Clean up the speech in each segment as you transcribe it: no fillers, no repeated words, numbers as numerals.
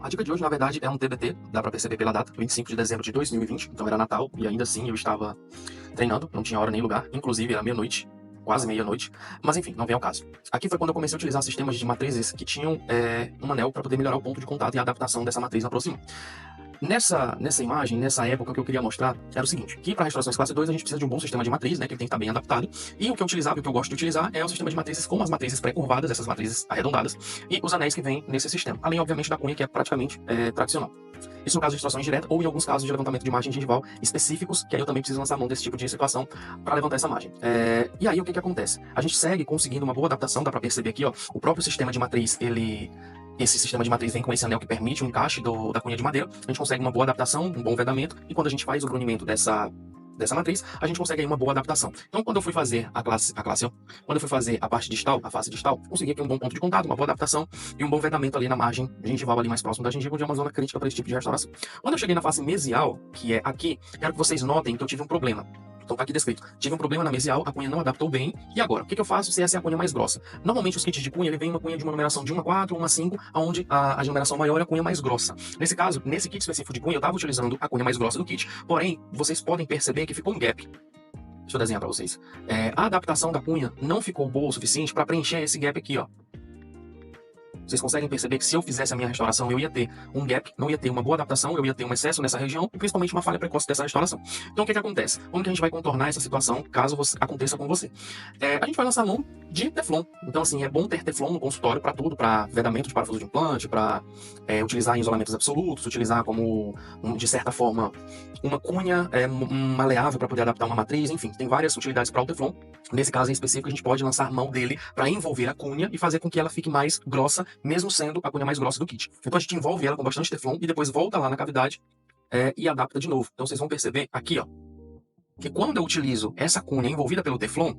A dica de hoje, na verdade, é um TBT, dá pra perceber pela data, 25 de dezembro de 2020, então era Natal, e ainda assim eu estava treinando, não tinha hora nem lugar, inclusive era meia-noite, quase meia-noite, mas enfim, não vem ao caso. Aqui foi quando eu comecei a utilizar sistemas de matrizes que tinham um anel para poder melhorar o ponto de contato e a adaptação dessa matriz na próxima. Nessa imagem, nessa época, o que eu queria mostrar era o seguinte, que para restaurações classe 2 a gente precisa de um bom sistema de matriz, né, que ele tem que estar bem adaptado, e o que eu utilizava e o que eu gosto de utilizar é o sistema de matrizes com as matrizes pré-curvadas, essas matrizes arredondadas, e os anéis que vêm nesse sistema, além, obviamente, da cunha, que é praticamente tradicional. Isso no caso de extrações diretas ou em alguns casos de levantamento de margem gengival específicos, que aí eu também preciso lançar mão desse tipo de situação para levantar essa margem. E aí o que acontece? A gente segue conseguindo uma boa adaptação, dá para perceber aqui, ó, o próprio sistema de matriz, esse sistema de matriz vem com esse anel que permite o encaixe da cunha de madeira, a gente consegue uma boa adaptação, um bom vedamento, e quando a gente faz o brunimento dessa matriz, a gente consegue aí uma boa adaptação. Então, quando eu fui fazer quando eu fui fazer a parte distal, a face distal, consegui aqui um bom ponto de contato, uma boa adaptação e um bom vedamento ali na margem gengival, ali mais próximo da gengiva, onde é uma zona crítica para esse tipo de restauração. Quando eu cheguei na face mesial, que é aqui, quero que vocês notem que eu tive um problema. Então tá aqui descrito. Tive um problema na mesial, a cunha não adaptou bem. E agora? O que eu faço se essa é a cunha mais grossa? Normalmente os kits de cunha, ele vem uma cunha de uma numeração de 1 a 4, 1 a 5, onde a numeração maior é a cunha mais grossa. Nesse caso, nesse kit específico de cunha, eu estava utilizando a cunha mais grossa do kit, porém, vocês podem perceber que ficou um gap. Deixa eu desenhar para vocês. A adaptação da cunha não ficou boa o suficiente para preencher esse gap aqui, ó. Vocês conseguem perceber que se eu fizesse a minha restauração, eu ia ter um gap, não ia ter uma boa adaptação, eu ia ter um excesso nessa região e principalmente uma falha precoce dessa restauração. Então o que acontece? Como que a gente vai contornar essa situação caso aconteça com você? A gente vai lançar mão de Teflon. Então assim, é bom ter Teflon no consultório para tudo, para vedamento de parafuso de implante, para utilizar em isolamentos absolutos, utilizar como, de certa forma, uma cunha maleável para poder adaptar uma matriz, enfim, tem várias utilidades para o Teflon. Nesse caso em específico, a gente pode lançar mão dele para envolver a cunha e fazer com que ela fique mais grossa, mesmo sendo a cunha mais grossa do kit. Então a gente envolve ela com bastante Teflon e depois volta lá na cavidade e adapta de novo. Então vocês vão perceber aqui, ó, que quando eu utilizo essa cunha envolvida pelo Teflon,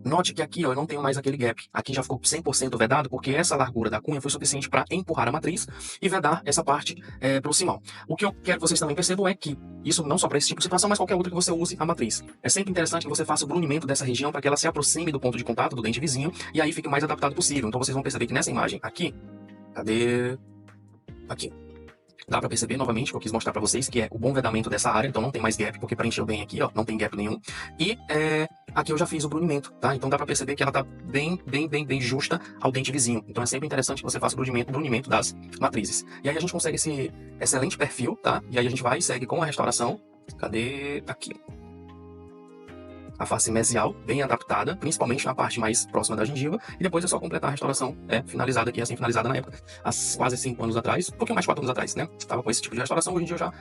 note que aqui, ó, eu não tenho mais aquele gap. Aqui já ficou 100% vedado, porque essa largura da cunha foi suficiente para empurrar a matriz e vedar essa parte proximal. O que eu quero que vocês também percebam é que, isso não só para esse tipo de situação, mas qualquer outra que você use a matriz. É sempre interessante que você faça o brunimento dessa região para que ela se aproxime do ponto de contato do dente vizinho e aí fique o mais adaptado possível. Então vocês vão perceber que nessa imagem aqui, cadê? Aqui. Dá pra perceber novamente que eu quis mostrar pra vocês que é o bom vedamento dessa área, então não tem mais gap, porque preencheu bem aqui, ó, não tem gap nenhum. E aqui eu já fiz o brunimento, tá? Então dá pra perceber que ela tá bem justa ao dente vizinho. Então é sempre interessante que você faça o brunimento das matrizes. E aí a gente consegue esse excelente perfil, tá? E aí a gente vai e segue com a restauração. Cadê? Aqui. A face mesial, bem adaptada, principalmente na parte mais próxima da gengiva, e depois é só completar a restauração finalizada aqui, assim, finalizada na época, há quase 5 anos atrás, um pouquinho mais de 4 anos atrás, né? Estava com esse tipo de restauração, hoje em dia eu já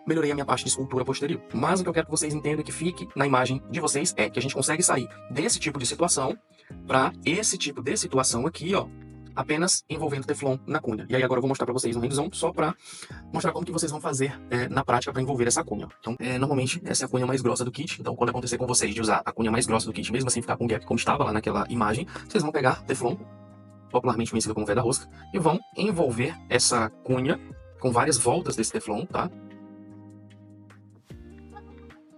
melhorei a minha parte de escultura posterior. Mas o que eu quero que vocês entendam e que fique na imagem de vocês é que a gente consegue sair desse tipo de situação para esse tipo de situação aqui, ó, apenas envolvendo Teflon na cunha. E aí agora eu vou mostrar pra vocês um hands-on só pra mostrar como que vocês vão fazer na prática pra envolver essa cunha. Então, normalmente essa é a cunha mais grossa do kit, então quando acontecer com vocês de usar a cunha mais grossa do kit, mesmo assim ficar com gap como estava lá naquela imagem, vocês vão pegar Teflon, popularmente conhecido como veda-rosca, e vão envolver essa cunha com várias voltas desse Teflon, tá?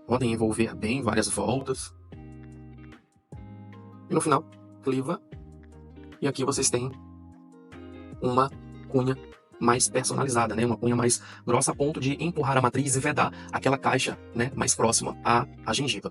Podem envolver bem, várias voltas. E no final, cliva. E aqui vocês têm uma cunha mais personalizada, né? Uma cunha mais grossa a ponto de empurrar a matriz e vedar aquela caixa, né, mais próxima à gengiva.